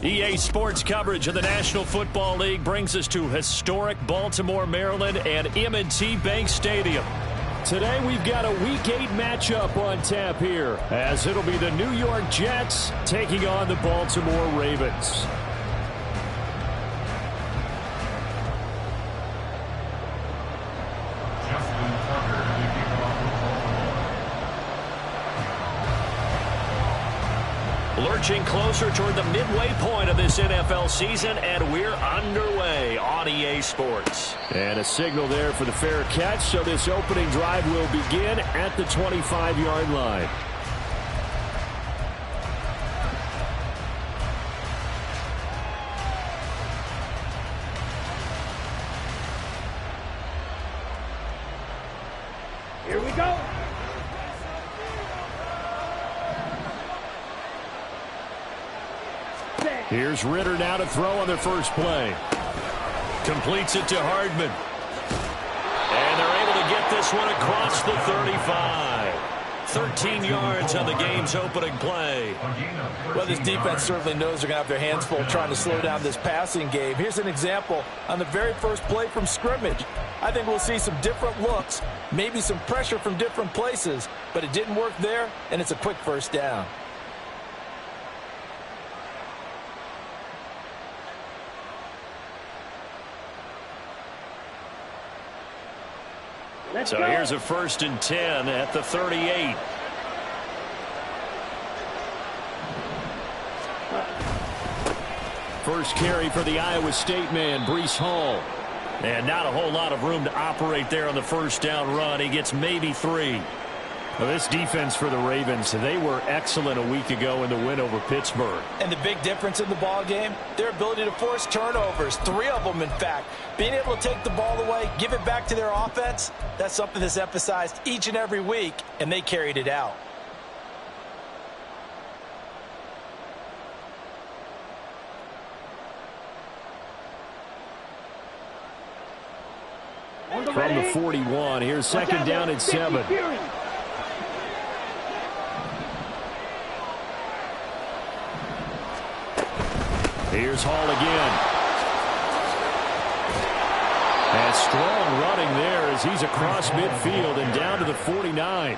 EA Sports coverage of the National Football League brings us to historic Baltimore, Maryland and M&T Bank Stadium. Today we've got a Week 8 matchup on tap here, as it'll be the New York Jets taking on the Baltimore Ravens. Lurching closer toward the midway point of this NFL season, and we're underway on EA Sports. And a signal there for the fair catch, so this opening drive will begin at the 25-yard line. Here we go. Here's Ritter now to throw on their first play. Completes it to Hardman. And they're able to get this one across the 35. 13 yards on the game's opening play. Well, this defense certainly knows they're going to have their hands full trying to slow down this passing game. Here's an example on the very first play from scrimmage. I think we'll see some different looks, maybe some pressure from different places, but it didn't work there, and it's a quick first down. So here's a 1st and 10 at the 38. First carry for the Iowa State man, Breece Hall. And not a whole lot of room to operate there on the first down run. He gets maybe 3. Well, this defense for the Ravens, they were excellent a week ago in the win over Pittsburgh. And the big difference in the ball game, their ability to force turnovers, 3 of them in fact. Being able to take the ball away, give it back to their offense, that's something that's emphasized each and every week, and they carried it out. From the 41, here's 2nd down and 7. Here's Hall again. And strong running there as he's across midfield and down to the 49.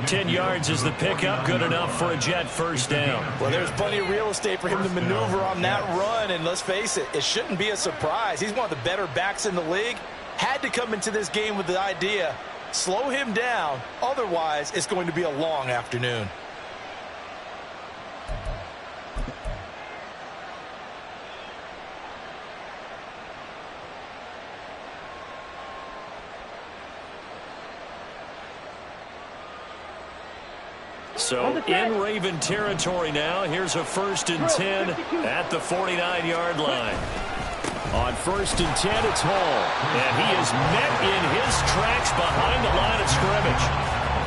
10 yards is the pickup, good enough for a Jet first down. Well, there's plenty of real estate for him to maneuver on that run, and let's face it, it shouldn't be a surprise. He's one of the better backs in the league. Had to come into this game with the idea, slow him down, otherwise it's going to be a long afternoon. So in Raven territory now, here's a 1st and 10 at the 49-yard line. On 1st and 10, it's Hall. And he is met in his tracks behind the line of scrimmage.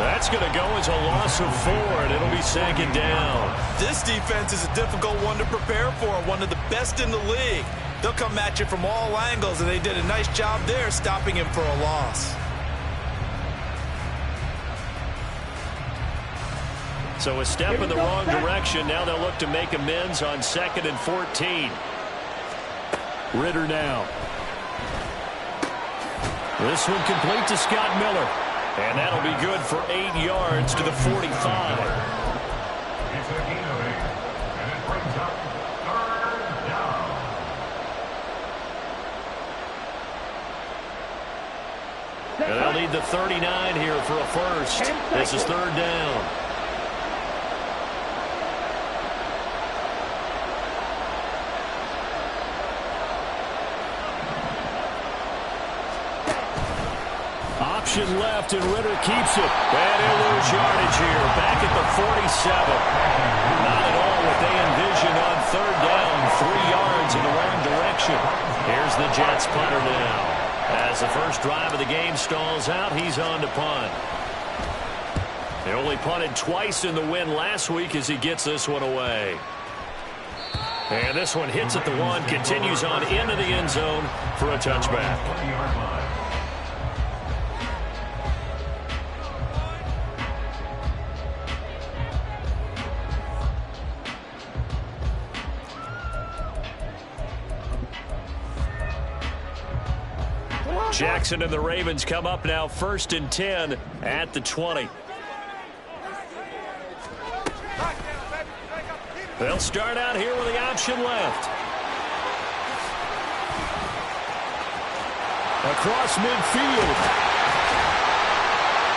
That's going to go as a loss of 4, and it'll be 2nd down. This defense is a difficult one to prepare for, one of the best in the league. They'll come at you from all angles, and they did a nice job there stopping him for a loss. So a step in the wrong direction. Now they'll look to make amends on 2nd and 14. Ritter now. This one complete to Scott Miller. And that'll be good for 8 yards to the 45. And they'll need the 39 here for a first. This is 3rd down. Option left, and Ritter keeps it. And he'll lose yardage here. Back at the 47. Not at all what they envisioned on 3rd down. 3 yards in the wrong direction. Here's the Jets punter now. As the first drive of the game stalls out, he's on to punt. They only punted twice in the win last week as he gets this one away. And this one hits at the 1, continues on into the end zone for a touchback. Jackson and the Ravens come up now 1st and 10 at the 20. They'll start out here with the option left. Across midfield.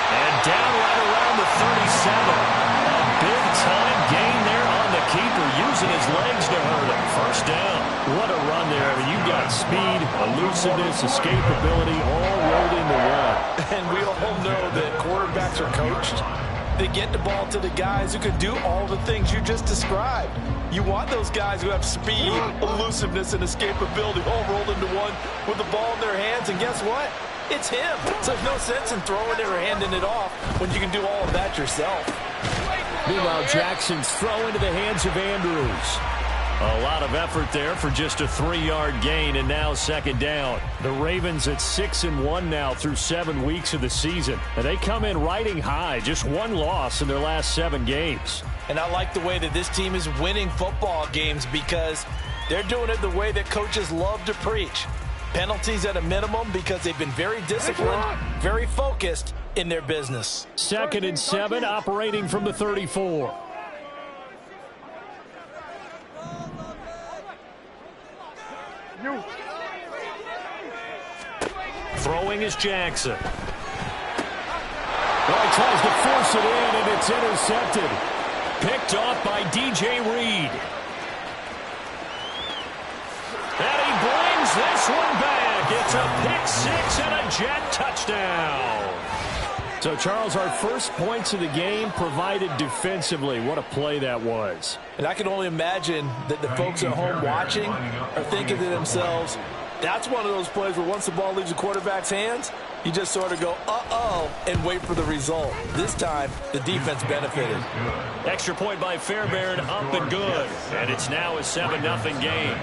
And down right around the 37. A big-time gain there on the keeper, using his legs to hurt him. First down. What a run there. I mean, you've got speed, elusiveness, escapability, all rolled into one. And we all know that quarterbacks are coached. They get the ball to the guys who can do all the things you just described. You want those guys who have speed, elusiveness, and escapability all rolled into one with the ball in their hands. And guess what? It's him. So there's no sense in throwing it or handing it off when you can do all of that yourself. Meanwhile, Jackson's throw into the hands of Andrews. A lot of effort there for just a 3-yard gain, and now 2nd down. The Ravens at 6-1 now through 7 weeks of the season. And they come in riding high, just 1 loss in their last 7 games. And I like the way that this team is winning football games because they're doing it the way that coaches love to preach. Penalties at a minimum because they've been very disciplined, very focused in their business. 2nd and 7, operating from the 34. Throwing is Jackson. Well, he tries to force it in, and it's intercepted. Picked off by DJ Reed. And he brings this one back. It's a pick 6 and a Jet touchdown. So, Charles, our first points of the game provided defensively. What a play that was. And I can only imagine that the folks at home watching are thinking to themselves, that's one of those plays where once the ball leaves the quarterback's hands, you just sort of go, uh-oh, and wait for the result. This time, the defense benefited. Extra point by Fairbairn, up and good. And it's now a 7-0 game.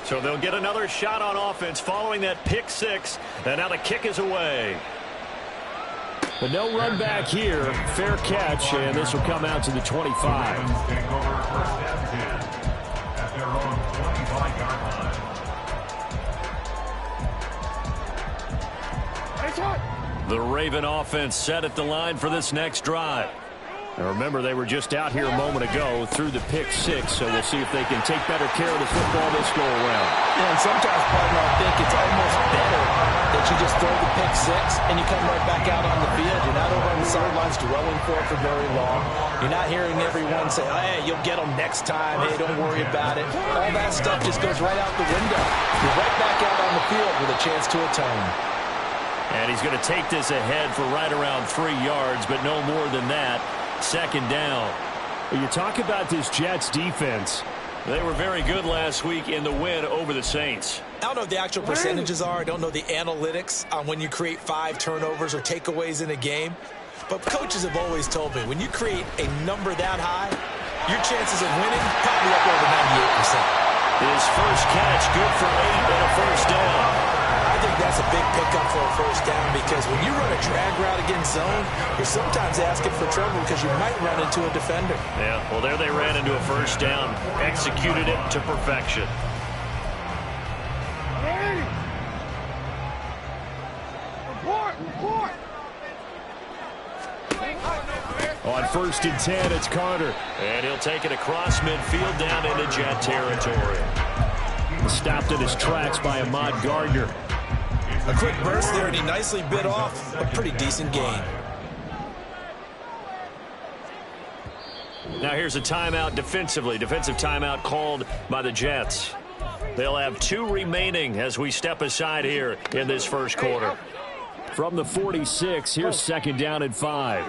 So they'll get another shot on offense following that pick 6. And now the kick is away. But no run back here. Fair catch, and this will come out to the 25. The Raven offense set at the line for this next drive. Now remember, they were just out here a moment ago through the pick 6, so we'll see if they can take better care of the football this go around. Yeah, and sometimes, partner, I think it's almost better that you just throw the pick 6 and you come right back out on the field. You're not over on the sidelines dwelling for it for very long. You're not hearing everyone say, hey, you'll get them next time. Hey, don't worry about it. All that stuff just goes right out the window. You're right back out on the field with a chance to atone. And he's going to take this ahead for right around 3 yards, but no more than that. 2nd down. Well, you talk about this Jets defense. They were very good last week in the win over the Saints. I don't know what the actual percentages are. I don't know the analytics on when you create 5 turnovers or takeaways in a game. But coaches have always told me, when you create a number that high, your chances of winning probably up over 98%. His first catch, good for 8 and a first down. I think that's a big pickup for a first down because when you run a drag route against zone, you're sometimes asking for trouble because you might run into a defender. Yeah, well, there they ran into a first down, executed it to perfection. On 1st and 10, it's Carter. And he'll take it across midfield down into Jet territory. Stopped in his tracks by Ahmad Gardner. A quick burst there, and he nicely bit off a pretty decent gain. Now here's a timeout defensively. Defensive timeout called by the Jets. They'll have 2 remaining as we step aside here in this first quarter. From the 46, here's 2nd down and 5.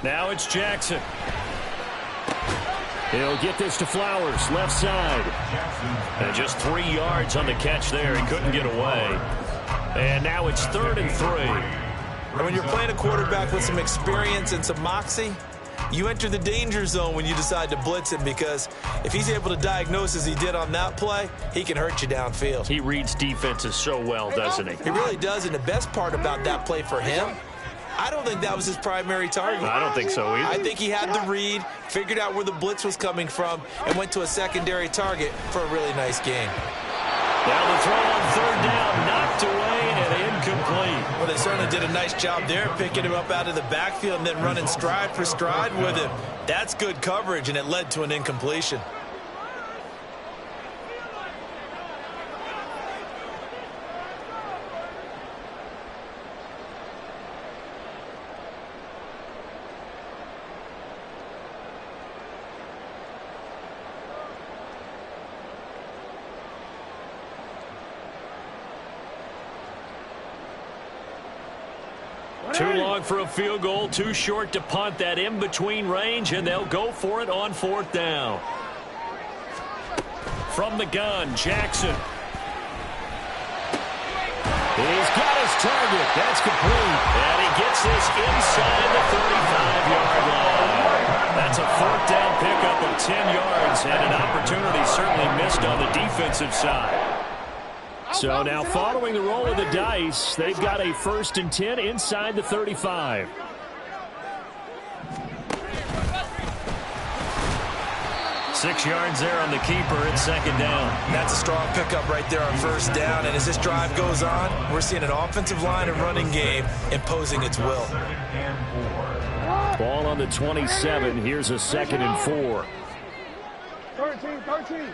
Now it's Jackson. He'll get this to Flowers, left side. And just 3 yards on the catch there. He couldn't get away. And now it's 3rd and 3. And when you're playing a quarterback with some experience and some moxie, you enter the danger zone when you decide to blitz him because if he's able to diagnose as he did on that play, he can hurt you downfield. He reads defenses so well, doesn't he? He really does, and the best part about that play for him I don't think that was his primary target. I don't think so either. I think he had the read, figured out where the blitz was coming from, and went to a secondary target for a really nice gain. Now the throw on third down, knocked away and incomplete. Well, they certainly did a nice job there, picking him up out of the backfield and then running stride for stride with him. That's good coverage, and it led to an incompletion. Too long for a field goal, too short to punt. That in-between range, and they'll go for it on fourth down. From the gun, Jackson. He's got his target. That's complete. And he gets this inside the 35-yard line. That's a fourth down pickup of 10 yards, and an opportunity certainly missed on the defensive side. So now following the roll of the dice, they've got a 1st and 10 inside the 35. Six yards there on the keeper at second down. That's a strong pickup right there on first down. And as this drive goes on, we're seeing an offensive line and running game imposing its will. Ball on the 27. Here's a 2nd and 4. 13.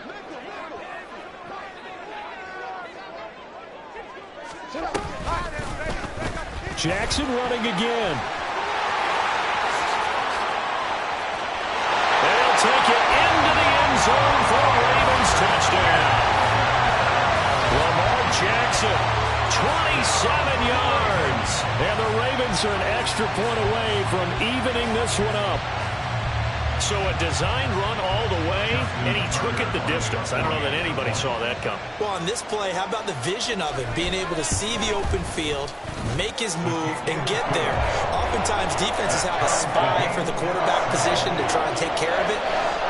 Jackson running again. They'll take it into the end zone for a Ravens touchdown. Lamar Jackson, 27 yards. And the Ravens are an extra point away from evening this one up. So a design run all the way, and he took it the distance. I don't know that anybody saw that coming. Well, on this play, how about the vision of it? Being able to see the open field, make his move, and get there. Oftentimes, defenses have a spy for the quarterback position to try and take care of it.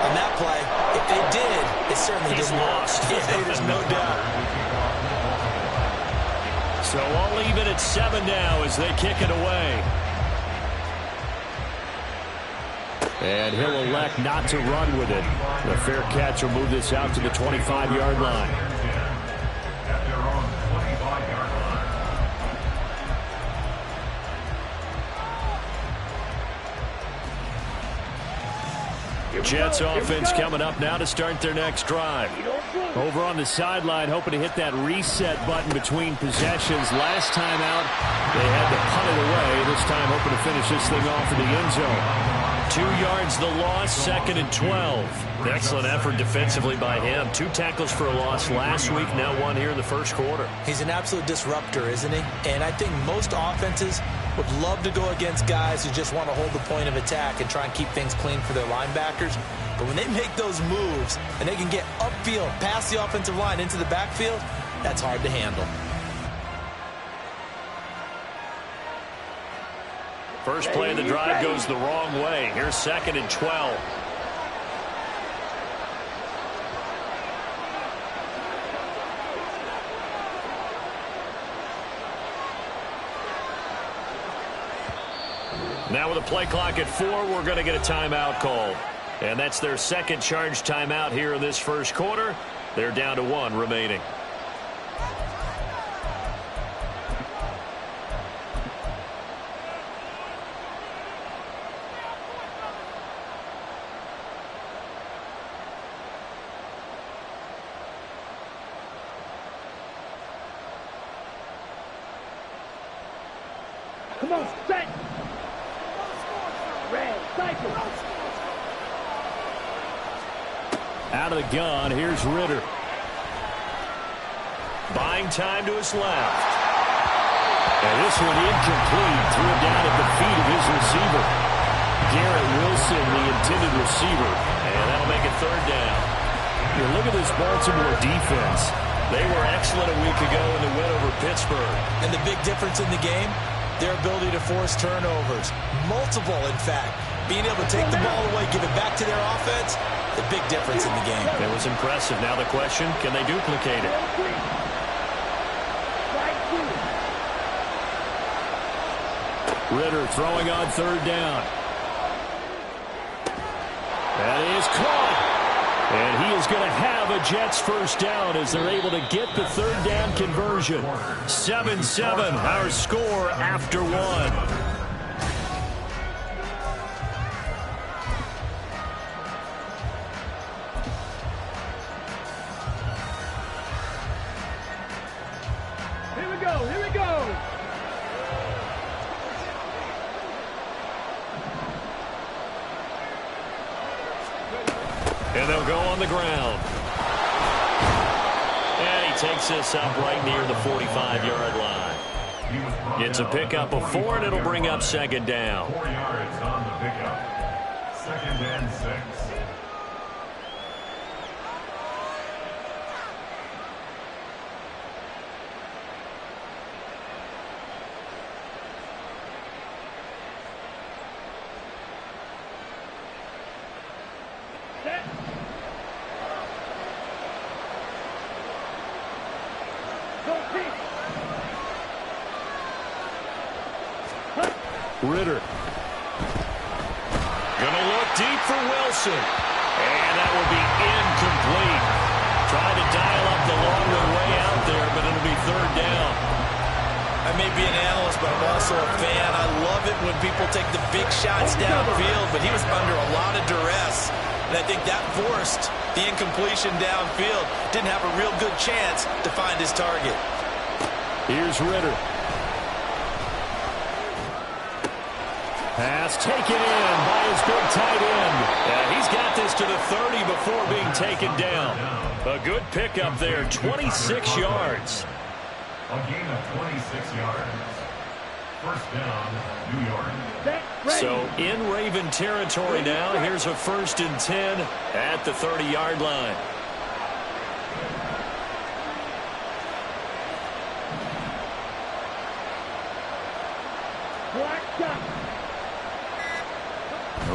On that play, if they did, it certainly He's didn't lost. Yeah, there's no doubt. So all even at 7 now as they kick it away. And he'll elect not to run with it. The fair catch will move this out to the 25-yard line. Jets offense coming up now to start their next drive. Over on the sideline, hoping to hit that reset button between possessions. Last time out, they had to punt it away. This time hoping to finish this thing off in the end zone. 2 yards the loss, 2nd and 12. Excellent effort defensively by him. 2 tackles for a loss last week, now 1 here in the first quarter. He's an absolute disruptor, isn't he? And I think most offenses would love to go against guys who just want to hold the point of attack and try and keep things clean for their linebackers. But when they make those moves and they can get upfield, past the offensive line into the backfield, that's hard to handle. First play of the drive goes the wrong way. Here's 2nd and 12. Now with a play clock at 4, we're going to get a timeout called. And that's their second charge timeout here in this first quarter. They're down to 1 remaining. Come on, set. Red, cycle. Out of the gun, here's Ritter. Buying time to his left. And this one incomplete. Threw it down at the feet of his receiver. Garrett Wilson, the intended receiver. And that'll make it 3rd down. You look at this Baltimore defense. They were excellent a week ago in the win over Pittsburgh. And the big difference in the game, their ability to force turnovers. Multiple, in fact. Being able to take the ball away, give it back to their offense, the big difference in the game. It was impressive. Now the question, can they duplicate it? Ridder throwing on third down. That is caught. And he is going to have a Jets first down as they're able to get the third down conversion. 7-7, our score after one. And they'll go on the ground. And he takes this up right near the 45-yard line. It's a pickup of 4, and it'll bring up second down. 4 yards on the pickup. 2nd and 6. Ridder. Gonna look deep for Wilson. And that will be incomplete. Trying to dial up the longer way out there, but it'll be third down. I may be an analyst, but I'm also a fan. I love it when people take the big shots downfield, but he was under a lot of duress. And I think that forced the incompletion downfield. Didn't have a real good chance to find his target. Here's Ridder. Pass taken in by his big tight end. Yeah, he's got this to the 30 before being taken down. A good pickup there, 26 yards. A gain of 26 yards. First down, New York. So in Raven territory now. Here's a 1st and 10 at the 30-yard line.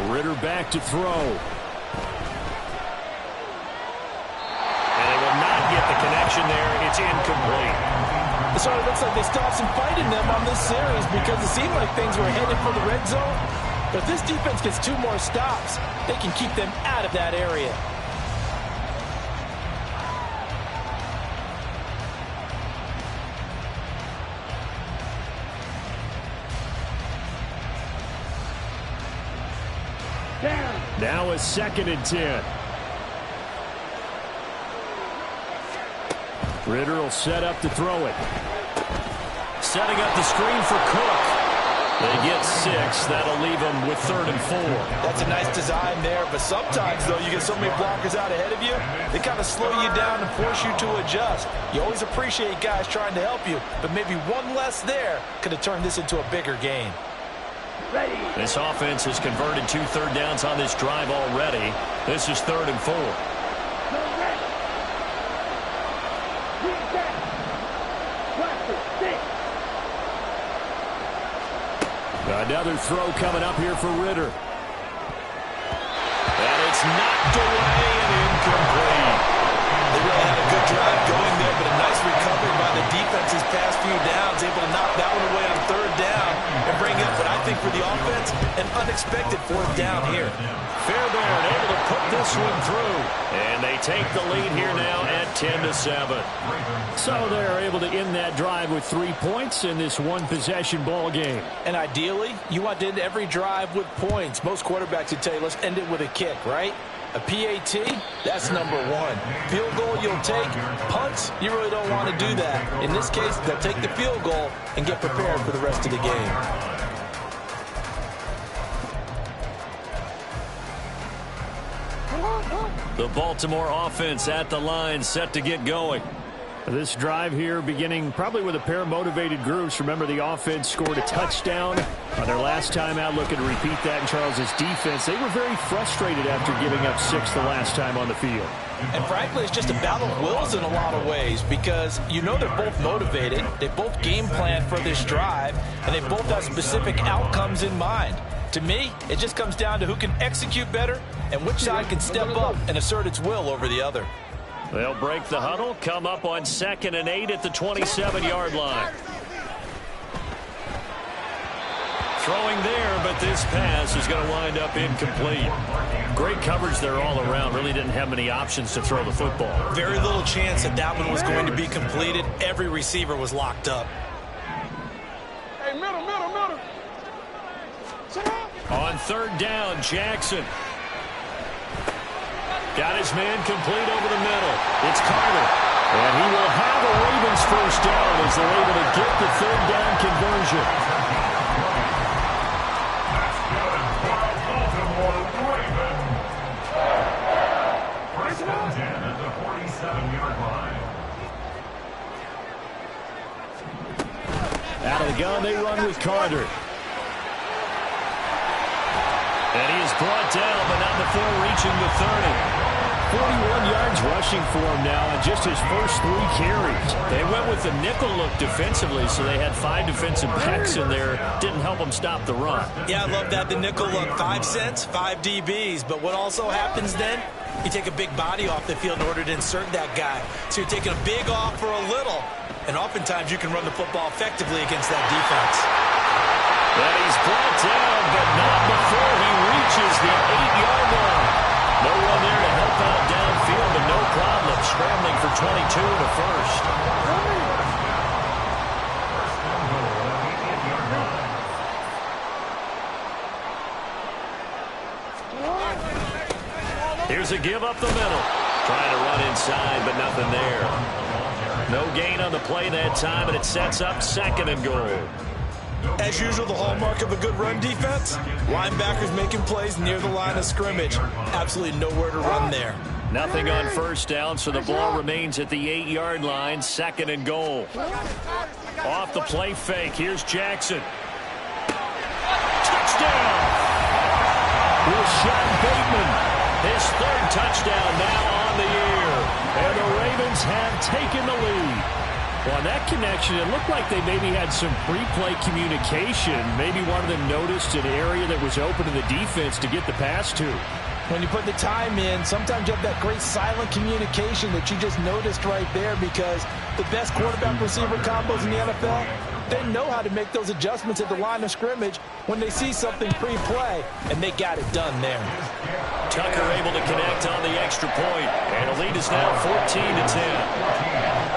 Ridder back to throw. And they will not get the connection there. It's incomplete. So it looks like they still have some fight in them on this series because it seemed like things were headed for the red zone. But if this defense gets 2 more stops, they can keep them out of that area. Now a 2nd and 10. Ridder will set up to throw it. Setting up the screen for Cook. They get 6. That'll leave them with 3rd and 4. That's a nice design there, but sometimes, though, you get so many blockers out ahead of you, they kind of slow you down and force you to adjust. You always appreciate guys trying to help you, but maybe one less there could have turned this into a bigger game. This offense has converted 2 third downs on this drive already. This is 3rd and 4. Another throw coming up here for Ridder. And it's knocked away and incomplete. They really had a good drive going there, but a nice recovery by the defense these past few downs, able to knock that one away on 3rd down and bring up what I think for the offense, an unexpected 4th down here. Fairbairn able to put this one through. And they take the lead here now at 10-7. So they're able to end that drive with 3 points in this one-possession ball game. And ideally, you want to end every drive with points. Most quarterbacks would tell you, let's end it with a kick, right? A PAT, that's number 1. Field goal you'll take. Punts, you really don't want to do that. In this case, they'll take the field goal and get prepared for the rest of the game. The Baltimore offense at the line, set to get going. This drive here beginning probably with a pair of motivated groups. Remember, the offense scored a touchdown on their last time out, looking to repeat that in Charles's defense. They were very frustrated after giving up 6 the last time on the field. And frankly, it's just a battle of wills in a lot of ways because you know they're both motivated, they both game plan for this drive, and they both have specific outcomes in mind. To me, it just comes down to who can execute better and which side can step up and assert its will over the other. They'll break the huddle, come up on 2nd and 8 at the 27-yard line. throwing there, but this pass is going to wind up incomplete. Great coverage there all around. Really didn't have many options to throw the football. Very little chance that that one was going to be completed. Every receiver was locked up. Hey, middle. On third down, Jackson. Got his man complete over the middle. It's Carter. And he will have a Ravens first down as they're able to get the third down conversion. That's good for a Baltimore Raven. First and 10 at the 47-yard line. Out of the gun, they run with Carter. And he is brought down, but not before reaching the 30. 41 yards rushing for him now on just his first 3 carries. They went with the nickel look defensively, so they had 5 defensive backs in there. Didn't help them stop the run. Yeah, I love that, the nickel look. 5 cents, 5 DBs. But what also happens then? You take a big body off the field in order to insert that guy. So you're taking a big off for a little. And oftentimes you can run the football effectively against that defense. And he's brought down, but not before he reaches the 8-yard line. No one there to help out downfield, but no problem scrambling for 22 and a first. Here's a give up the middle. Trying to run inside, but nothing there. No gain on the play that time, and it sets up 2nd and goal. As usual, the hallmark of a good run defense, linebackers making plays near the line of scrimmage. Absolutely nowhere to run there. Nothing on first down, so the ball remains at the 8-yard line, 2nd and goal. Off the play fake, here's Jackson. Touchdown! Rashad Bateman, his 3rd touchdown now on the year. And the Ravens have taken the lead. Well, on that connection, it looked like they maybe had some pre-play communication. Maybe one of them noticed an area that was open to the defense to get the pass to. When you put the time in, sometimes you have that great silent communication that you just noticed right there, because the best quarterback-receiver combos in the NFL, they know how to make those adjustments at the line of scrimmage when they see something pre-play, and they got it done there. Tucker able to connect on the extra point, and the lead is now 14-10.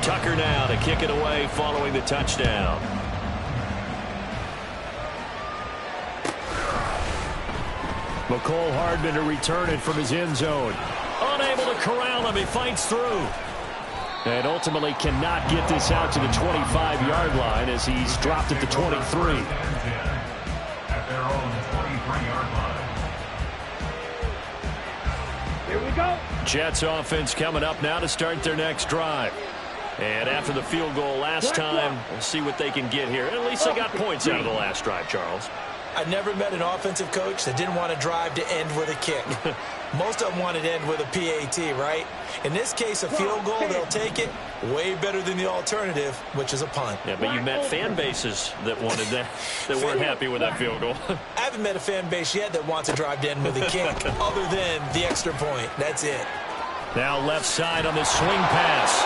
Tucker now to kick it away following the touchdown. McCole Hardman to return it from his end zone. Unable to corral him. He fights through. And ultimately cannot get this out to the 25-yard line as he's dropped at the 23. At their own 23-yard line. Here we go. Jets offense coming up now to start their next drive. And after the field goal last time, we'll see what they can get here. At least they got points out of the last drive, Charles. I never met an offensive coach that didn't want to drive to end with a kick. Most of them wanted to end with a PAT, right? In this case, a field goal, they'll take it. Way better than the alternative, which is a punt. Yeah, but you met fan bases that wanted that, that weren't happy with that field goal. I haven't met a fan base yet that wants to drive to end with a kick, other than the extra point. That's it. Now left side on the swing pass.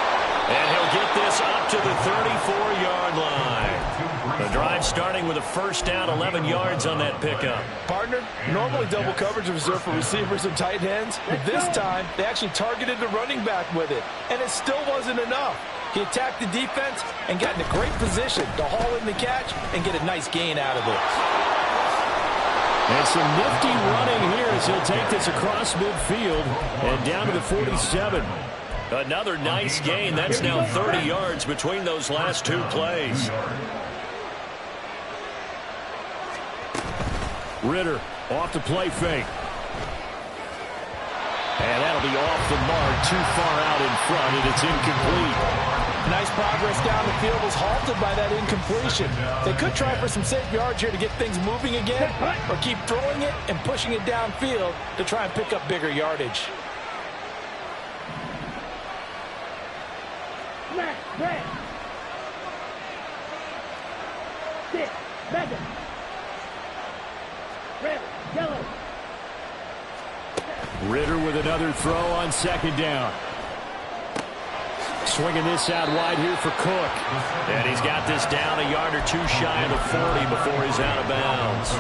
And he'll get this up to the 34-yard line. The drive starting with a first down, 11 yards on that pickup. Partner, normally double coverage is reserved for receivers and tight ends, but this time they actually targeted the running back with it, and it still wasn't enough. He attacked the defense and got in a great position to haul in the catch and get a nice gain out of it. And some nifty running here as he'll take this across midfield and down to the 47. Another nice gain. That's now 30 yards between those last 2 plays. Ritter off the play fake. And that'll be off the mark, too far out in front, and it's incomplete. Nice progress down the field was halted by that incompletion. They could try for some safe yards here to get things moving again, or keep throwing it and pushing it downfield to try and pick up bigger yardage. Ritter with another throw on second down. Swinging this out wide here for Cook. And he's got this down a yard or two shy of the 40 before he's out of bounds.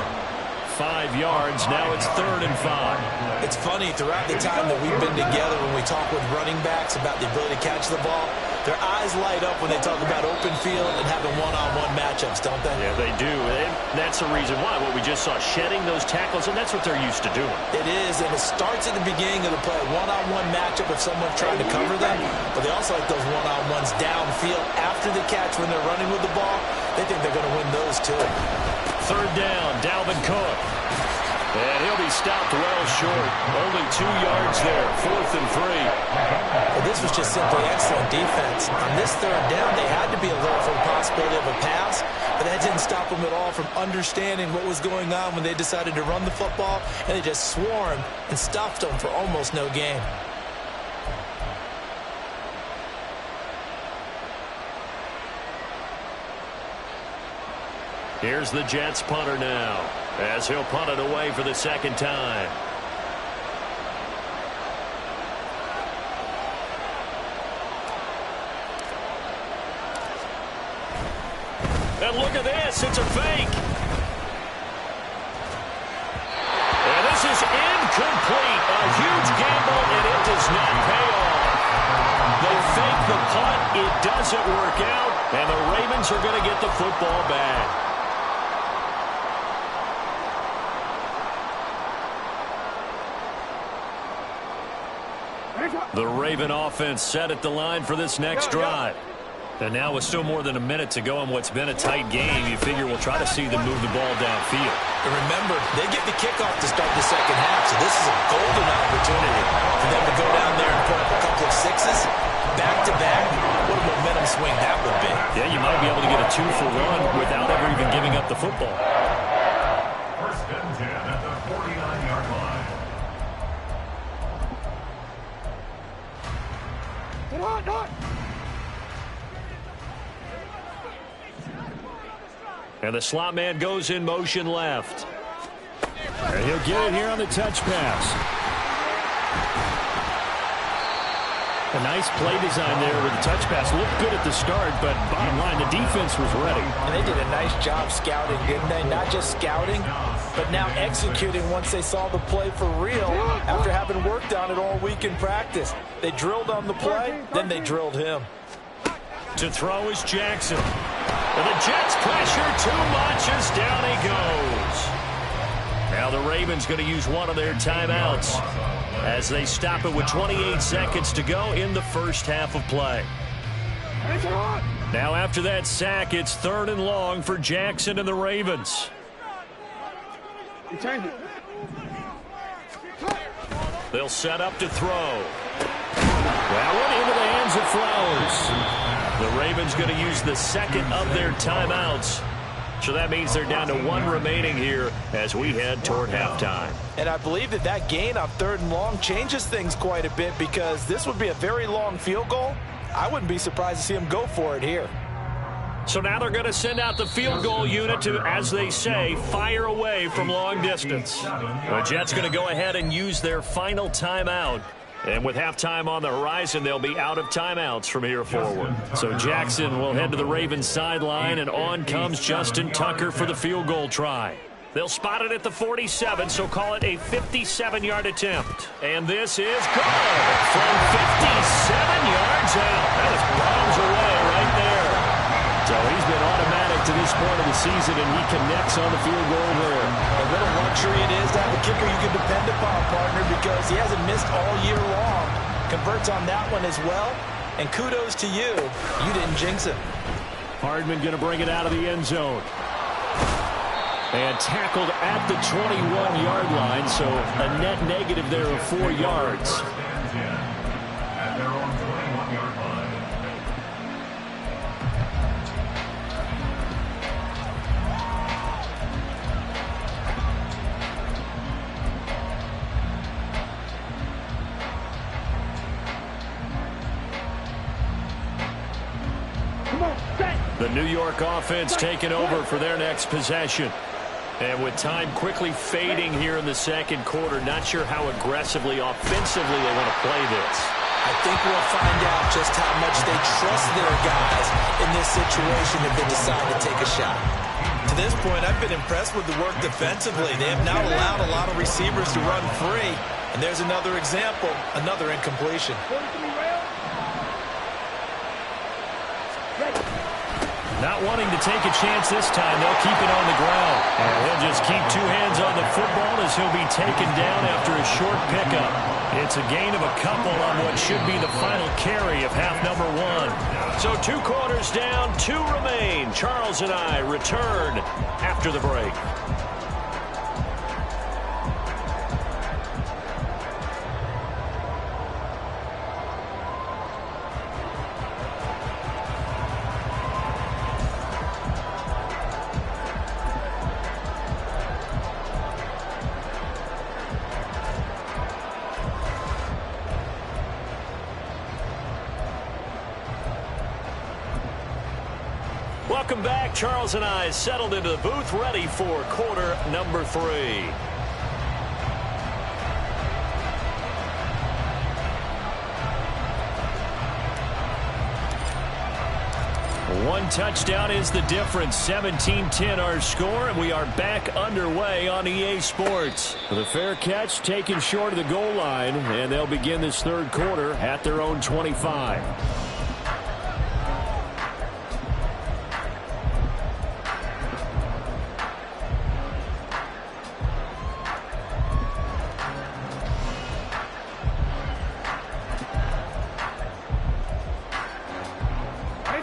5 yards. Now it's 3rd and 5. It's funny, throughout the time that we've been together, when we talk with running backs about the ability to catch the ball, their eyes light up when they talk about open field and having one-on-one matchups, don't they? Yeah, they do. And that's the reason why. What we just saw, shedding those tackles, and that's what they're used to doing. It is, and it starts at the beginning of the play. One-on-one matchup if someone's trying to cover them, but they also like those one-on-ones downfield after the catch when they're running with the ball. They think they're going to win those too. 3rd down, Dalvin Cook. And he'll be stopped well short. Only 2 yards there. 4th and 3. Well, this was just simply excellent defense. On this 3rd down, they had to be alert for the possibility of a pass, but that didn't stop them at all from understanding what was going on when they decided to run the football, and they just swarmed and stuffed them for almost no gain. Here's the Jets punter now, as he'll punt it away for the 2nd time. And look at this, it's a fake. And this is incomplete. A huge gamble, and it does not pay off. They fake the punt, it doesn't work out, and the Ravens are going to get the football back. The Raven offense set at the line for this next drive. And now with still more than a minute to go in what's been a tight game, you figure we'll try to see them move the ball downfield. And remember, they get the kickoff to start the 2nd half, so this is a golden opportunity for them to go down there and put up a couple of sixes back-to-back. What a momentum swing that would be. Yeah, you might be able to get a 2-for-1 without ever even giving up the football. 1st and 10 at the 49-yard line. And the slot man goes in motion left. And he'll get it here on the touch pass. A nice play design there with the touch pass. Looked good at the start, but bottom line, the defense was ready. And they did a nice job scouting, didn't they? Not just scouting, but now executing once they saw the play for real after having worked on it all week in practice. They drilled on the play, then they drilled him. To throw is Jackson. And the Jets pressure too much as down he goes. Now the Ravens going to use one of their timeouts as they stop it with 28 seconds to go in the 1st half of play. Now after that sack, it's 3rd and long for Jackson and the Ravens. They'll set up to throw. That one into the hands of Flowers. The Ravens going to use the 2nd of their timeouts. So that means they're down to 1 remaining here as we head toward halftime. And I believe that gain on 3rd and long changes things quite a bit because this would be a very long field goal. I wouldn't be surprised to see them go for it here. So now they're going to send out the field goal unit to, as they say, fire away from long distance. The Jets going to go ahead and use their final timeout. And with halftime on the horizon, they'll be out of timeouts from here forward. So Jackson will head to the Ravens sideline, and on comes Justin Tucker for the field goal try. They'll spot it at the 47, so call it a 57-yard attempt. And this is good from 57 yards out. That is bombs away right there. So he's been automatic to this point of the season, and he connects on the field goal there. What a luxury it is to have a kicker you can depend upon, partner, because he hasn't missed all year long. Converts on that one as well, and kudos to you. You didn't jinx it. Hardman going to bring it out of the end zone. And tackled at the 21-yard line, so a net negative there of 4 yards. At their own 21-yard line. The New York offense taking over for their next possession. And with time quickly fading here in the second quarter, not sure how aggressively, offensively they want to play this. I think we'll find out just how much they trust their guys in this situation if they decide to take a shot. To this point, I've been impressed with the work defensively. They have not allowed a lot of receivers to run free. And there's another example, another incompletion. Not wanting to take a chance this time, they'll keep it on the ground. And he'll just keep two hands on the football as he'll be taken down after a short pickup. It's a gain of a couple on what should be the final carry of half number one. So 2 quarters down, 2 remain. Charles and I return after the break. Welcome back. Charles and I settled into the booth, ready for quarter number 3. One touchdown is the difference. 17-10 our score, and we are back underway on EA Sports. The fair catch taken short of the goal line, and they'll begin this third quarter at their own 25.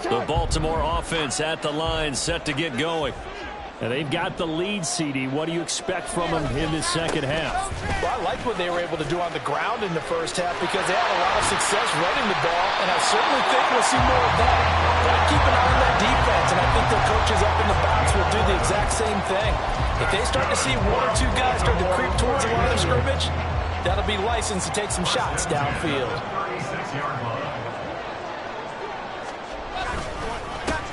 The Baltimore offense at the line, set to get going. And they've got the lead, CD. What do you expect from them in the second half? Well, I like what they were able to do on the ground in the first half because they had a lot of success running the ball, and I certainly think we'll see more of that. Got to keep an eye on that defense, and I think their coaches up in the box will do the exact same thing. If they start to see 1 or 2 guys start to creep towards the line of scrimmage, that'll be licensed to take some shots downfield. 36-yard line.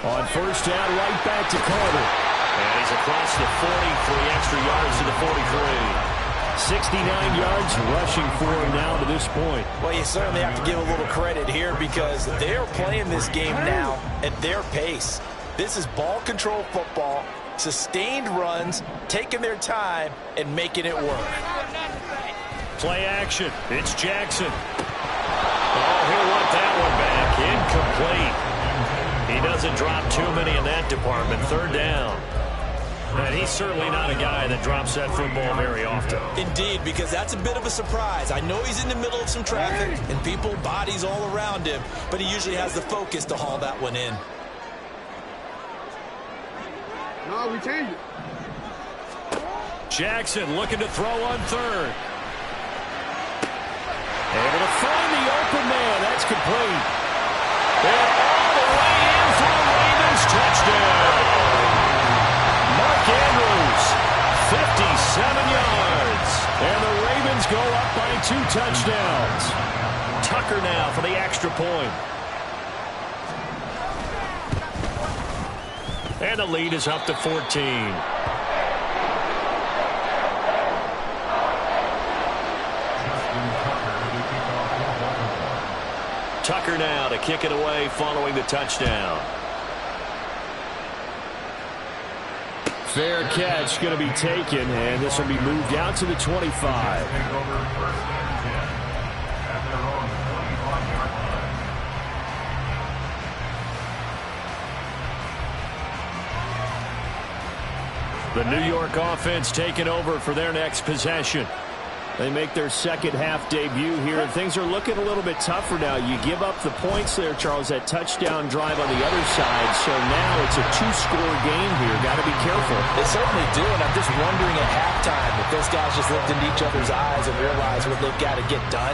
On first down, right back to Carter. And he's across the 40, 3 extra yards to the 43. 69 yards rushing for him now to this point. Well, you certainly have to give a little credit here because they're playing this game now at their pace. This is ball control football, sustained runs, taking their time, and making it work. Play action. It's Jackson. Oh, he'll want that one back. Incomplete. He doesn't drop too many in that department. Third down. And he's certainly not a guy that drops that football very often. Indeed, because that's a bit of a surprise. I know he's in the middle of some traffic and people, bodies all around him, but he usually has the focus to haul that one in. No, we changed it. Jackson looking to throw on third. Able to find the open man. That's complete. And all the way in for the Ravens. Touchdown. Mark Andrews, 57 yards. And the Ravens go up by 2 touchdowns. Tucker now for the extra point. And the lead is up to 14. Tucker now to kick it away following the touchdown. Fair catch going to be taken, and this will be moved out to the 25. The New York offense taking over for their next possession. They make their second half debut here, and things are looking a little bit tougher now. You give up the points there, Charles, that touchdown drive on the other side. So now it's a 2-score game here. Got to be careful. They certainly do, and I'm just wondering at halftime if those guys just looked into each other's eyes and realized what they've got to get done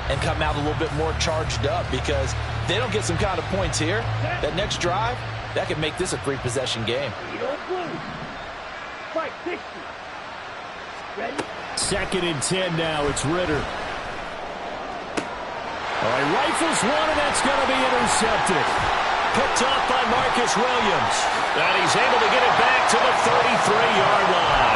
and come out a little bit more charged up, because if they don't get some kind of points here, that next drive, that could make this a 3-possession game. Fight, 60. Ready? Second and 10 now. It's Ritter. All right, rifles one, and that's going to be intercepted. Picked up by Marcus Williams. And he's able to get it back to the 33-yard line.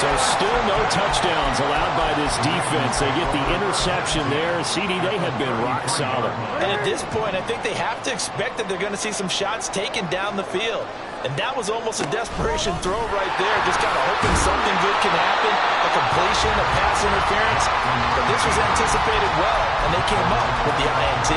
So still no touchdowns allowed by this defense. They get the interception there. CD, they have been rock solid. And at this point, I think they have to expect that they're going to see some shots taken down the field. And that was almost a desperation throw right there, just kind of hoping something good can happen, a completion, a pass interference. But this was anticipated well, and they came up with the INT.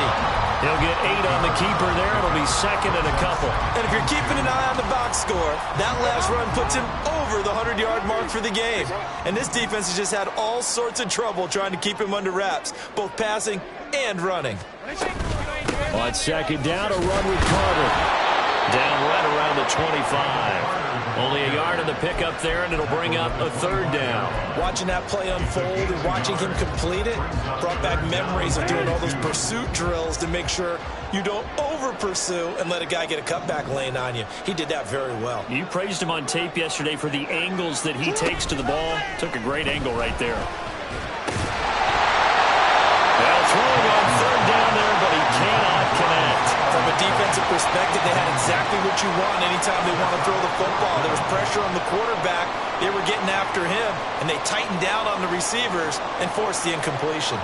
He'll get 8 on the keeper there. It'll be second and a couple. And if you're keeping an eye on the box score, that last run puts him over the 100-yard mark for the game. And this defense has just had all sorts of trouble trying to keep him under wraps, both passing and running. On second down, a run with Carter. Down right around the 25. Only a yard of the pickup there, and it'll bring up a third down. Watching that play unfold and watching him complete it brought back memories of doing all those pursuit drills to make sure you don't over-pursue and let a guy get a cutback lane on you. He did that very well. You praised him on tape yesterday for the angles that he takes to the ball. Took a great angle right there. They'll throw him on third down there, but he cannot connect. From a defensive perspective, they had exactly what you want anytime they want to throw the football. There was pressure on the quarterback. They were getting after him, and they tightened down on the receivers and forced the incompletion.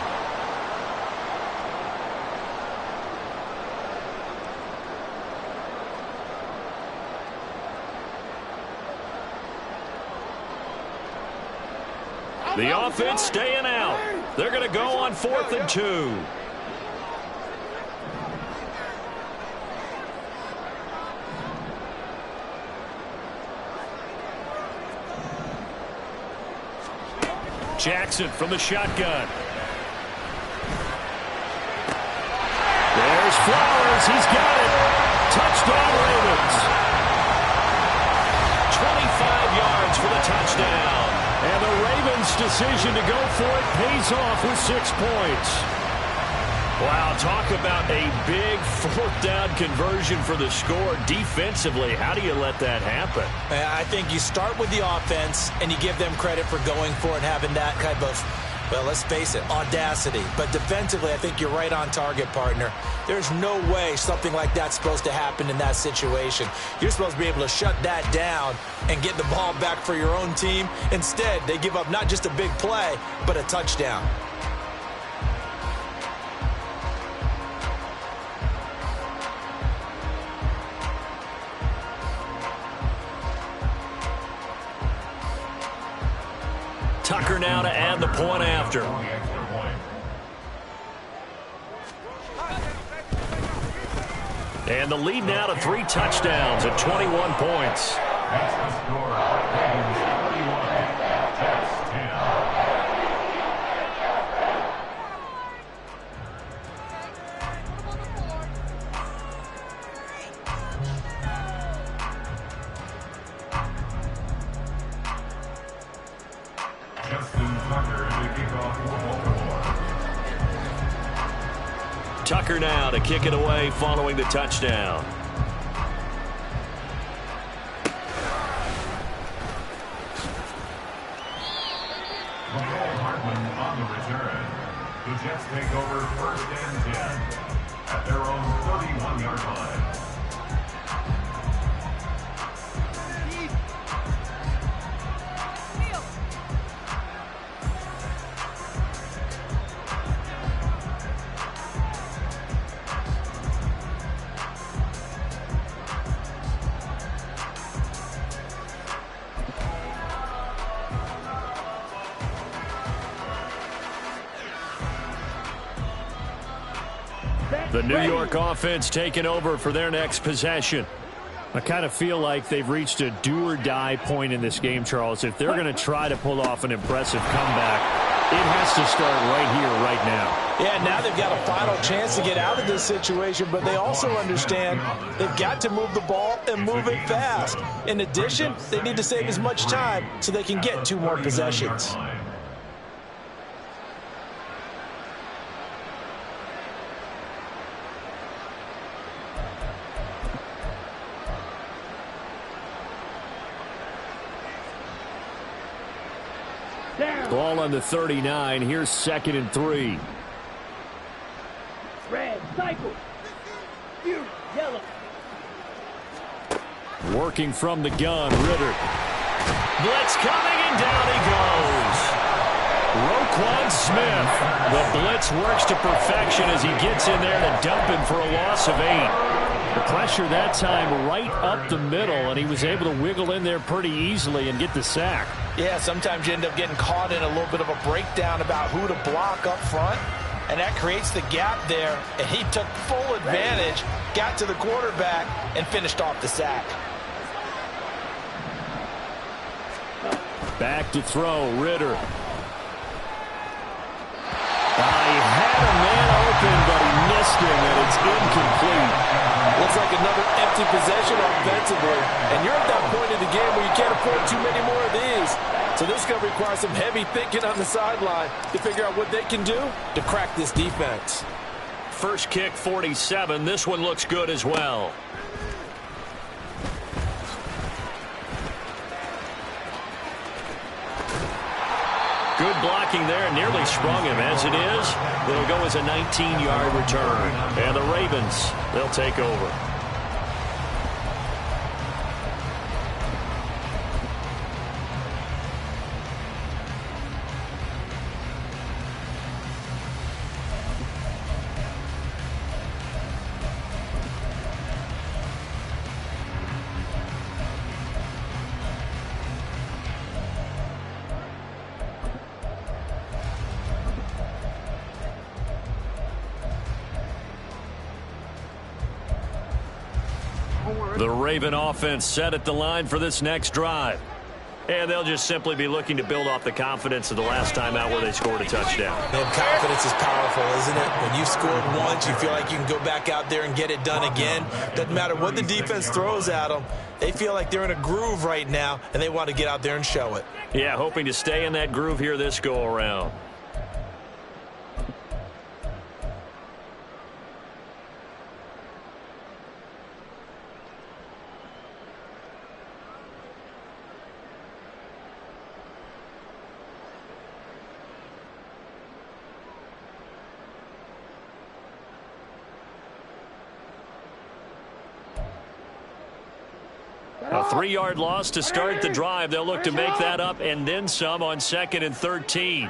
The offense staying out. They're going to go on 4th and 2. Jackson from the shotgun. There's Flowers. He's got it. Touchdown, Ravens. 25 yards for the touchdown. And the Ravens' decision to go for it pays off with 6 points. Wow, talk about a big 4th down conversion for the score. Defensively, how do you let that happen? I think you start with the offense, and you give them credit for going for it, having that kind of, well, let's face it, audacity. But defensively, I think you're right on target, partner. There's no way something like that's supposed to happen in that situation. You're supposed to be able to shut that down and get the ball back for your own team. Instead, they give up not just a big play, but a touchdown. Tucker now to add the point after. And the lead now to 3 touchdowns at 21 points. That's the score. Ravens 41, Jets 10. Tucker now to kick it away following the touchdown. Hartman on the return. The Jets take over 1st and 10 at their own 31-yard line. The New York offense taking over for their next possession. I kind of feel like they've reached a do-or-die point in this game, Charles. If they're going to try to pull off an impressive comeback, it has to start right here, right now. Yeah, now they've got a final chance to get out of this situation, but they also understand they've got to move the ball and move it fast. In addition, they need to save as much time so they can get 2 more possessions. Ball on the 39. Here's 2nd and 3. Red, cycle. Yellow. Working from the gun, Ritter. Blitz coming, and down he goes. Roquan Smith. The blitz works to perfection as he gets in there to dump him for a loss of 8. The pressure that time right up the middle, and he was able to wiggle in there pretty easily and get the sack. Yeah, sometimes you end up getting caught in a little bit of a breakdown about who to block up front, and that creates the gap there, and he took full advantage, got to the quarterback, and finished off the sack. Back to throw, Ritter. He had a man open, but he missed him, and it's incomplete. Looks like another empty possession offensively, and you're at that point in the game where you can't afford too many more of these. So this is going to require some heavy thinking on the sideline to figure out what they can do to crack this defense. First kick, 47. This one looks good as well. Good blocking there, nearly sprung him. As it is, it'll go as a 19-yard return. And the Ravens, they'll take over. The Raven offense set at the line for this next drive. And they'll just simply be looking to build off the confidence of the last time out where they scored a touchdown. Man, confidence is powerful, isn't it? When you've scored once, you feel like you can go back out there and get it done again. Doesn't matter what the defense throws at them. They feel like they're in a groove right now, and they want to get out there and show it. Yeah, hoping to stay in that groove here this go-around. A 3-yard loss to start the drive. They'll look to make that up and then some on 2nd and 13.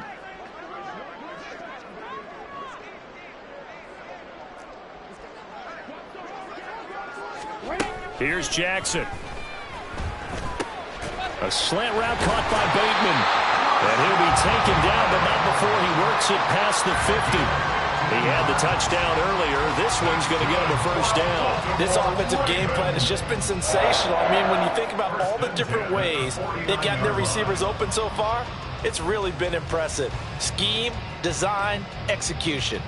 Here's Jackson. A slant route caught by Bateman. And he'll be taken down, but not before he works it past the 50. He had the touchdown earlier. This one's going to get him a first down. This offensive game plan has just been sensational. I mean, when you think about all the different ways they've gotten their receivers open so far, it's really been impressive. Scheme, design, execution.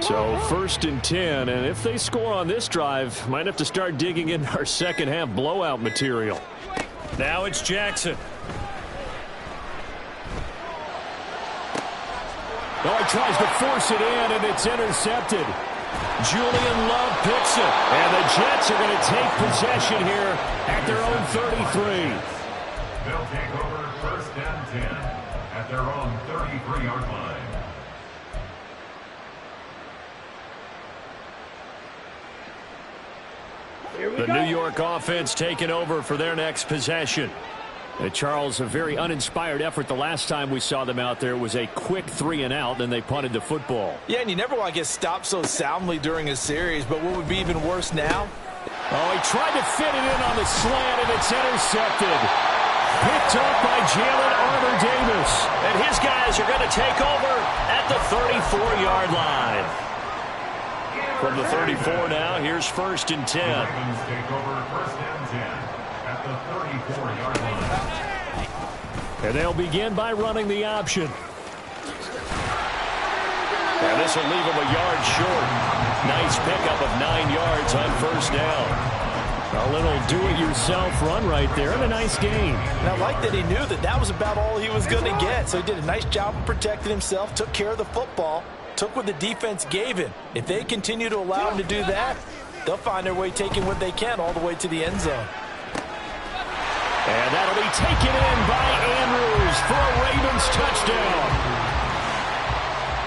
So 1st and 10, and if they score on this drive, might have to start digging in our second half blowout material. Now it's Jackson. Oh, he tries to force it in, and it's intercepted. Julian Love picks it, and the Jets are going to take possession here at their own 33. They'll take over 1st and 10 at their own 33-yard line. The New York offense taking over for their next possession. Charles, a very uninspired effort the last time we saw them out there. It was a quick 3-and-out, and they punted the football. Yeah, and you never want to get stopped so soundly during a series, but what would be even worse now? Oh, he tried to fit it in on the slant, and it's intercepted. Picked up by Jalen Armour-Davis. And his guys are going to take over at the 34-yard line. From the 34 now, here's 1st and 10. Ravens take over 1st and 10 at the 34-yard line. And they'll begin by running the option. And this will leave him a yard short. Nice pickup of 9 yards on 1st down. A little do-it-yourself run right there, and a nice game. And I like that he knew that that was about all he was going to get. So he did a nice job of protecting himself, took care of the football, took what the defense gave him. If they continue to allow him to do that, they'll find their way taking what they can all the way to the end zone. And that'll be taken in by Andrews for a Ravens touchdown.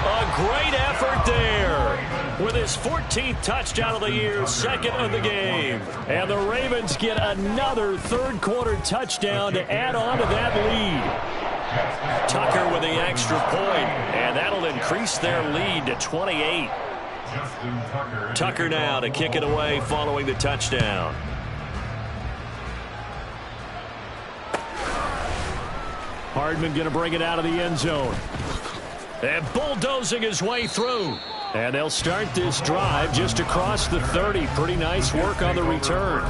A great effort there with his 14th touchdown of the year, second of the game. And the Ravens get another third-quarter touchdown to add on to that lead. Tucker with the extra point, and that'll increase their lead to 28. Tucker now to kick it away following the touchdown. Hardman going to bring it out of the end zone. And bulldozing his way through. And they'll start this drive just across the 30. Pretty nice work on the return.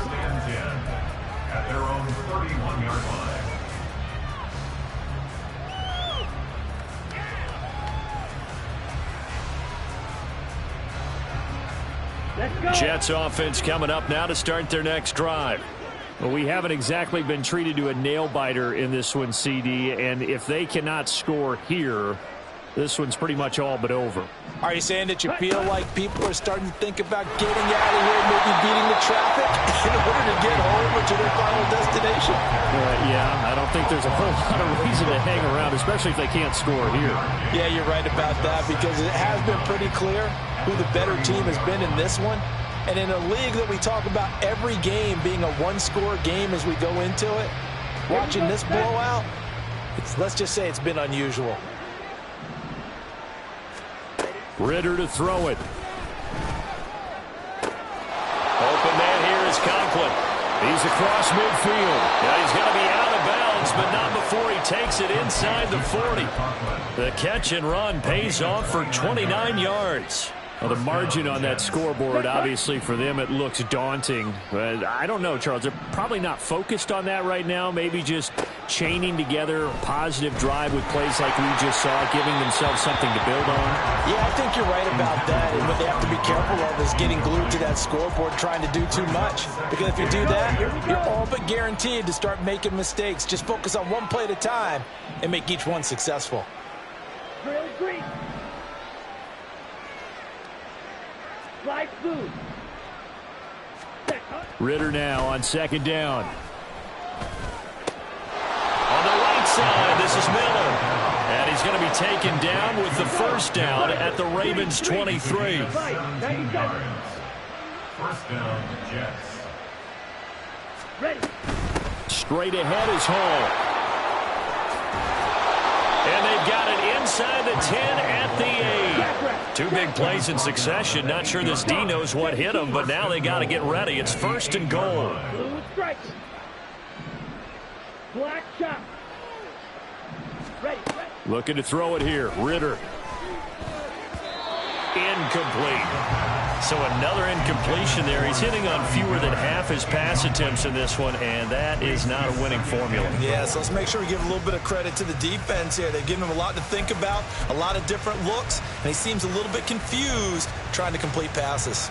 At their own 31-yard line. Let's go. Jets offense coming up now to start their next drive. Well, we haven't exactly been treated to a nail-biter in this one, CD, and if they cannot score here, this one's pretty much all but over. Are you saying that you feel like people are starting to think about getting out of here, maybe beating the traffic in order to get home or to their final destination? Yeah, I don't think there's a whole lot of reason to hang around, especially if they can't score here. Yeah, you're right about that, because it has been pretty clear who the better team has been in this one. And in a league that we talk about every game being a one-score game as we go into it, watching this blowout, let's just say it's been unusual. Ritter to throw it. Open man here is Conklin. He's across midfield. Now he's going to be out of bounds, but not before he takes it inside the 40. The catch and run pays off for 29 yards. Well, the margin on that scoreboard, obviously, for them, it looks daunting. But I don't know, Charles. They're probably not focused on that right now. Maybe just chaining together a positive drive with plays like we just saw, giving themselves something to build on. Yeah, I think you're right about that. And what they have to be careful of is getting glued to that scoreboard, trying to do too much. Because if you do that, you're all but guaranteed to start making mistakes. Just focus on one play at a time and make each one successful. Drill green. Slide through. Ritter now on second down. On the right side, this is Miller. And he's going to be taken down with the first down at the Ravens 23. 7 yards. First down, Jets. Ready. Straight ahead is Hall. And they've got it inside the 10 at the 8. Two big plays in succession. Not sure this D knows what hit him, but now they got to get ready. It's first and goal. Blue strike. Black shot. Ready. Looking to throw it here. Ritter. Incomplete. So another incompletion there. He's hitting on fewer than half his pass attempts in this one, and that is not a winning formula. Yeah, so let's make sure we give a little bit of credit to the defense here. They've given him a lot to think about, a lot of different looks, and he seems a little bit confused trying to complete passes.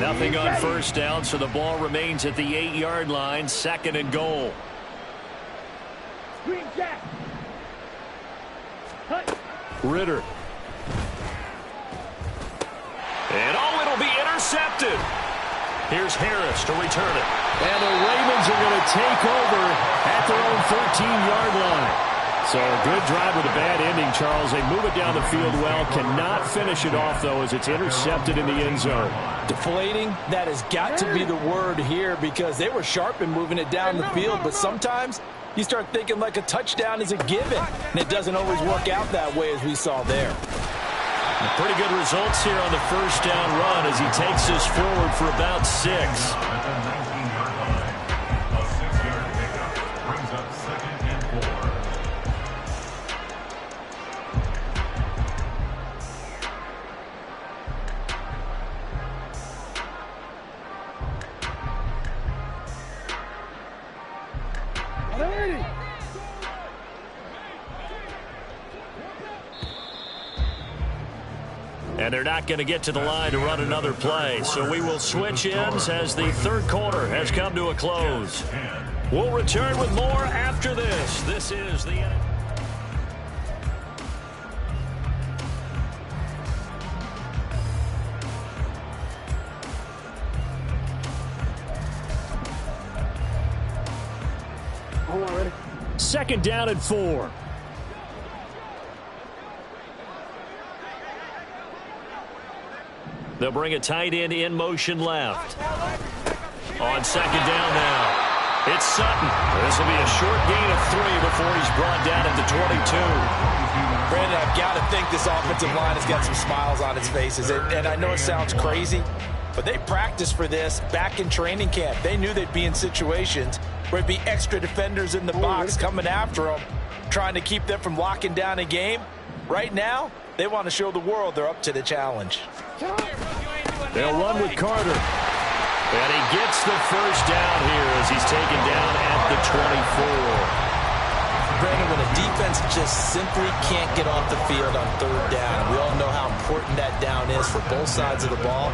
Nothing on first down, so the ball remains at the 8-yard line, second and goal. Green jack. Hut. Ritter. And it'll be intercepted. Here's Harris to return it. And the Ravens are going to take over at their own 13-yard line. So a good drive with a bad ending, Charles. They move it down the field well. Cannot finish it off, though, as it's intercepted in the end zone. Deflating, that has got to be the word here, because they were sharp in moving it down the field, but sometimes you start thinking like a touchdown is a given, and it doesn't always work out that way as we saw there. Pretty good results here on the first down run as he takes this forward for about 6. At the 19-yard line, a 6-yard pickup brings up second and 4. And they're not going to get to the line to run another play. So we will switch ends as the third quarter has come to a close. We'll return with more after this. This is the... Hold on, ready? Second down and 4. They'll bring a tight end in motion left. On second down now. It's Sutton. This will be a short gain of 3 before he's brought down at the 22. Brandon, I've got to think this offensive line has got some smiles on its faces. And I know it sounds crazy, but they practiced for this back in training camp. They knew they'd be in situations where there'd be extra defenders in the box coming after them, trying to keep them from locking down a game. Right now, they want to show the world they're up to the challenge. They'll run with Carter. And he gets the first down here as he's taken down at the 24. Brandon, when a defense just simply can't get off the field on third down, we all know how important that down is for both sides of the ball.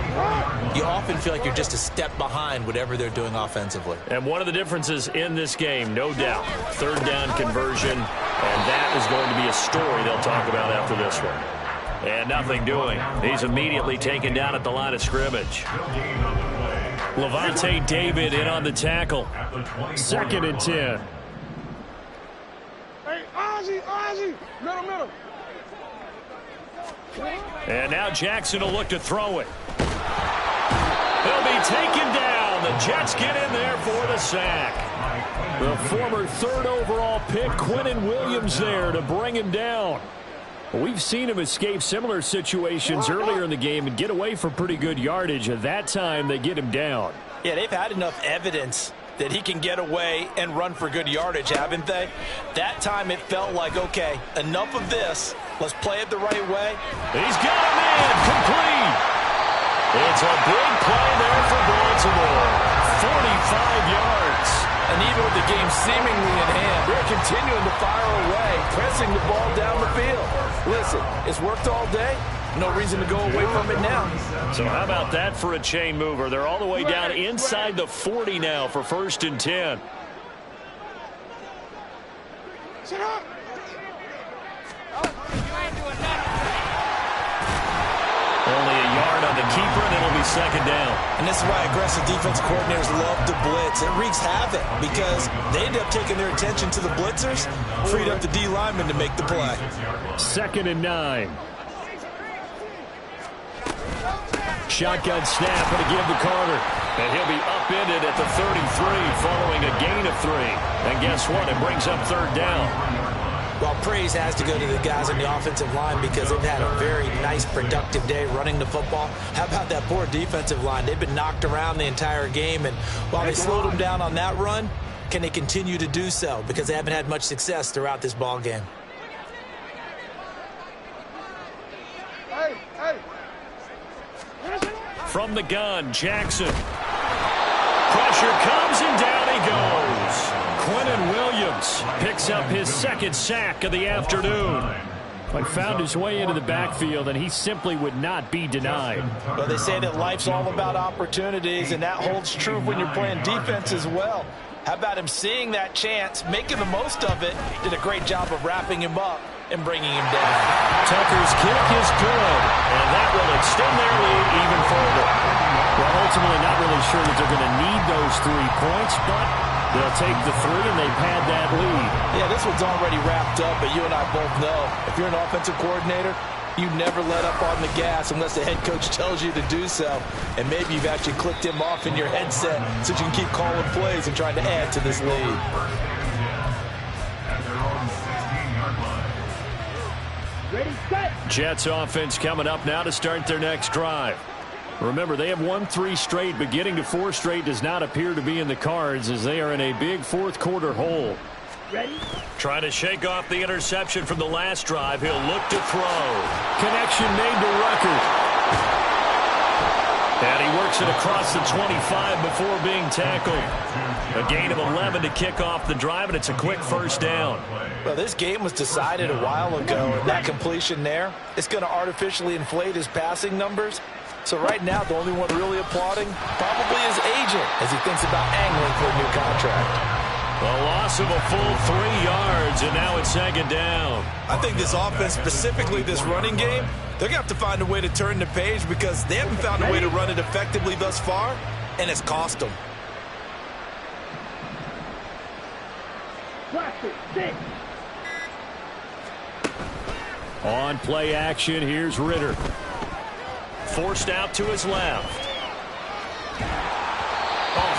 You often feel like you're just a step behind whatever they're doing offensively. And one of the differences in this game, no doubt, third down conversion, and that is going to be a story they'll talk about after this one. And nothing doing. He's immediately taken down at the line of scrimmage. Levante David in on the tackle. Second and 10. Hey, Ozzie, middle. And now Jackson will look to throw it. He'll be taken down. The Jets get in there for the sack. The former third overall pick, Quinnen Williams, there to bring him down. We've seen him escape similar situations earlier in the game and get away for pretty good yardage. At that time, they get him down. Yeah, they've had enough evidence that he can get away and run for good yardage, haven't they? That time it felt like, okay, enough of this. Let's play it the right way. He's got him in, complete. It's a big play there for Baltimore. 45 yards. And even with the game seemingly in hand, they're continuing to fire away, pressing the ball down the field. Listen, it's worked all day. No reason to go away from it now. So how about that for a chain mover? They're all the way down inside the 40 now for first and 10. Sit up. Only a yard on the keeper, and it'll be second down. And this is why aggressive defense coordinators love to blitz. It wreaks havoc because they end up taking their attention to the blitzers, freed up the D lineman to make the play. Second and 9. Shotgun snap and a give to Carter. And he'll be upended at the 33 following a gain of 3. And guess what? It brings up third down. Well, praise has to go to the guys on the offensive line because they've had a very nice, productive day running the football. How about that poor defensive line? They've been knocked around the entire game, and while they slowed them down on that run, can they continue to do so? Because they haven't had much success throughout this ball game. Hey. From the gun, Jackson. Pressure comes and down he goes. Quinnen Williams picks up his second sack of the afternoon. But found his way into the backfield, and he simply would not be denied. Well, they say that life's all about opportunities, and that holds true when you're playing defense as well. How about him seeing that chance, making the most of it, did a great job of wrapping him up and bringing him down. Tucker's kick is good, and that will extend their lead even further. Well, ultimately not really sure that they're going to need those 3 points, but they'll take the 3 and they've had that lead. Yeah, this one's already wrapped up, but you and I both know if you're an offensive coordinator, you never let up on the gas unless the head coach tells you to do so. And maybe you've actually clicked him off in your headset so you can keep calling plays and trying to add to this lead. Ready, set. Jets offense coming up now to start their next drive. Remember, they have won 3 straight, but getting to 4 straight does not appear to be in the cards as they are in a big fourth quarter hole. Ready. Trying to shake off the interception from the last drive. He'll look to throw. Connection made to Ruckert. And he works it across the 25 before being tackled. A gain of 11 to kick off the drive, and it's a quick first down. Well, this game was decided a while ago, and that completion there, it's going to artificially inflate his passing numbers. So right now, the only one really applauding probably his agent as he thinks about angling for a new contract. A loss of a full 3 yards, and now it's second down. I think this offense, specifically this running game, they're going to have to find a way to turn the page because they haven't found a way to run it effectively thus far, and it's cost them. Blaster, 6. On play action, here's Ridder. Forced out to his left.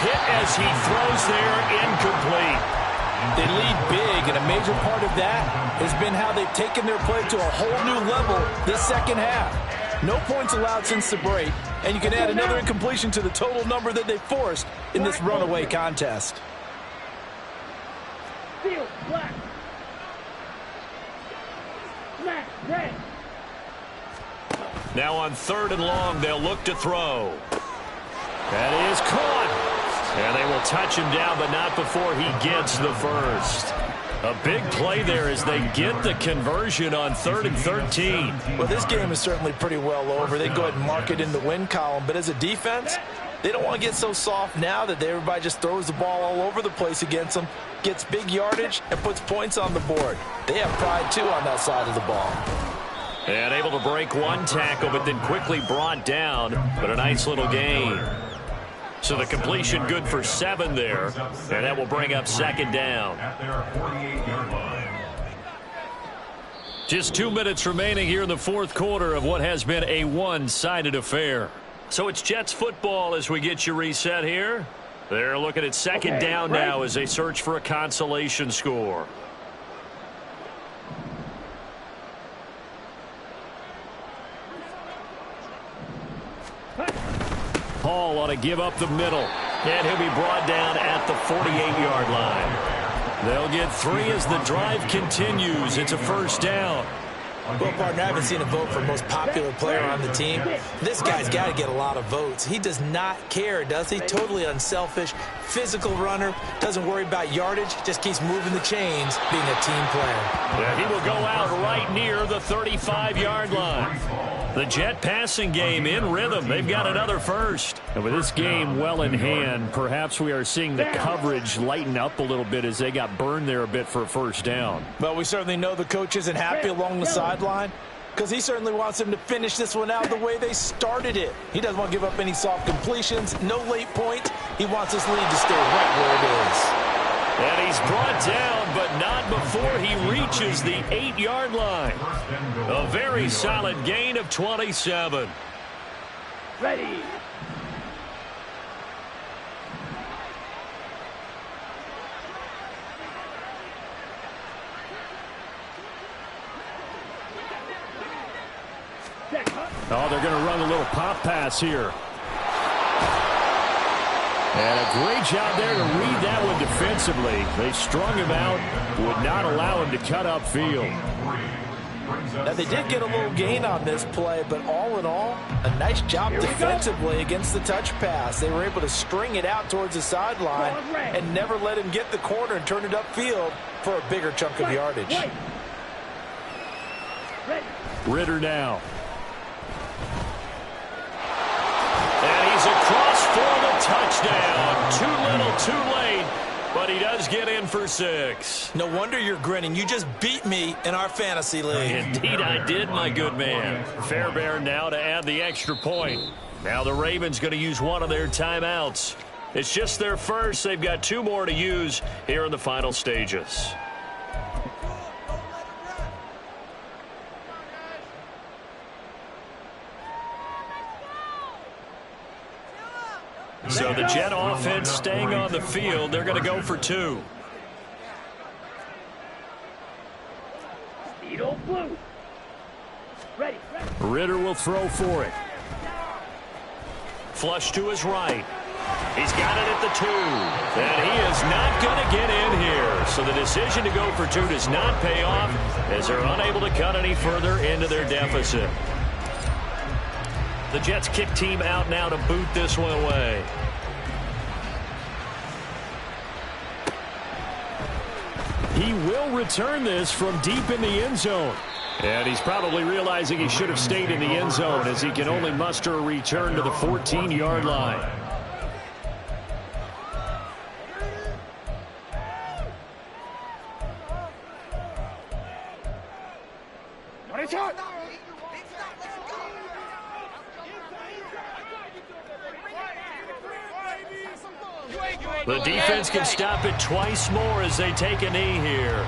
Hit as he throws there, incomplete. They lead big, and a major part of that has been how they've taken their play to a whole new level this second half. No points allowed since the break, and you can add another incompletion to the total number that they forced in this runaway contest. Field, black. Smack, red. Now on 3rd and long, they'll look to throw. That is caught. And they will touch him down, but not before he gets the first. A big play there as they get the conversion on 3rd and 13. Well, this game is certainly pretty well over. They go ahead and mark it in the win column. But as a defense, they don't want to get so soft now that everybody just throws the ball all over the place against them, gets big yardage, and puts points on the board. They have pride, too, on that side of the ball. And able to break one tackle, but then quickly brought down. But a nice little gain. So the completion good for 7 there, and that will bring up 2nd down. At their 48-yard line. Just 2 minutes remaining here in the 4th quarter of what has been a one-sided affair. So it's Jets football as we get you reset here. They're looking at 2nd down now as they search for a consolation score. Hall ought to give up the middle, and he'll be brought down at the 48-yard line. They'll get 3 as the drive continues. It's a 1st down. Well, partner, I haven't seen a vote for most popular player on the team. This guy's got to get a lot of votes. He does not care, does he? Totally unselfish, physical runner, doesn't worry about yardage, just keeps moving the chains, being a team player. Yeah, he will go out right near the 35-yard line. The Jet passing game in rhythm. They've got another first. And with this game well in hand, perhaps we are seeing the coverage lighten up a little bit as they got burned there a bit for a 1st down. Well, we certainly know the coach isn't happy along the sideline because he certainly wants them to finish this one out the way they started it. He doesn't want to give up any soft completions, no late points. He wants this lead to stay right where it is. And he's brought down, but not before he reaches the 8-yard line. A very solid gain of 27. Ready. Oh, they're going to run a little pop pass here. And a great job there to read that one defensively. They strung him out, would not allow him to cut upfield. Now, they did get a little gain on this play, but all in all, a nice job defensively against the touch pass. They were able to string it out towards the sideline and never let him get the corner and turn it upfield for a bigger chunk of yardage. Ridder now. And he's across for the touchdown. Too little, too late, but he does get in for 6. No wonder you're grinning. You just beat me in our fantasy league. Indeed I did, my good man. Fairbairn now to add the extra point. Now the Ravens going to use one of their timeouts. It's just their first. They've got 2 more to use here in the final stages. So the Jet offense staying on the field. They're going to go for 2. Blue. Ready. Ridder will throw for it. Flush to his right. He's got it at the 2. And he is not going to get in here. So the decision to go for 2 does not pay off as they're unable to cut any further into their deficit. The Jets kick team out now to boot this one away. He will return this from deep in the end zone. And he's probably realizing he should have stayed in the end zone as he can only muster a return to the 14-yard line. The defense can stop it twice more as they take a knee here.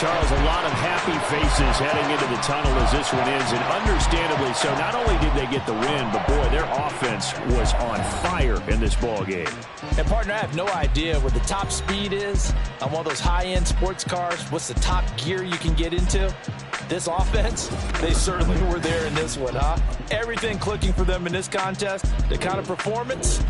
Charles, a lot of happy faces heading into the tunnel as this one ends, and understandably so. Not only did they get the win, but boy, their offense was on fire in this ball game. And partner, I have no idea what the top speed is on one of those high-end sports cars. What's the top gear you can get into? This offense, they certainly were there in this one, huh? Everything clicking for them in this contest, the kind of performance,